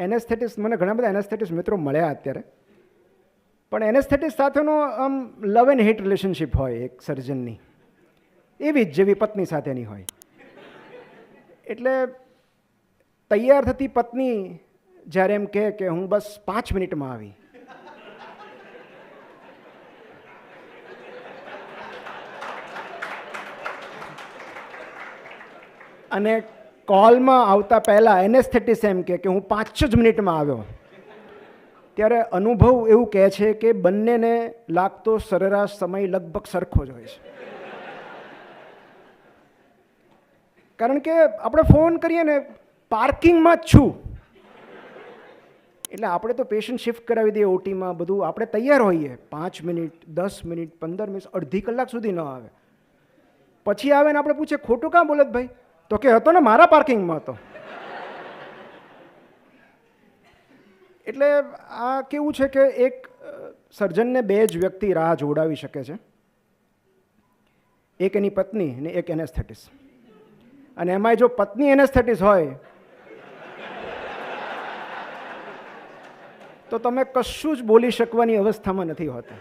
Anaesthetists, મને ઘણા બધા એનેસ્થેટિસ મિત્રો મળ્યા અત્યારે, પણ એનેસ્થેટિસ સાથેનો આમ લવ એન્ડ હેટ રિલેશનશિપ હોય એક સર્જનની, એવી જ જેવી પત્ની સાથેની હોય. એટલે તૈયાર થતી પત્ની જ્યારે એમ કહે કે હું બસ 5 મિનિટમાં આવી, અને કોલમાં આવતા પહેલાં એનેસ્થેટિસ એમ કે હું 5 જ મિનિટમાં આવ્યો, ત્યારે અનુભવ એવું કહે છે કે બંનેને લાગતો સરેરાશ સમય લગભગ સરખો જ હોય છે. કારણ કે આપણે ફોન કરીએ ને પાર્કિંગમાં જ છું, એટલે આપણે તો પેશન્ટ શિફ્ટ કરાવી દઈએ ઓટીમાં, બધું આપણે તૈયાર હોઈએ, 5 મિનિટ 10 મિનિટ 15 મિનિટ અડધી કલાક સુધી ન આવે, પછી આવે ને આપણે પૂછે ખોટું કાં બોલે ભાઈ, તો કે હતો ને મારા પાર્કિંગમાં હતો. એટલે આ કેવું છે કે એક સર્જનને 2 જ વ્યક્તિ રાહ જોડાવી શકે છે, એક એની પત્ની ને એક એનેસ્થેટિસ. અને એમાંય જો પત્ની એનેસ્થેટિસ હોય તો તમે કશું જ બોલી શકવાની અવસ્થામાં નથી હોતા.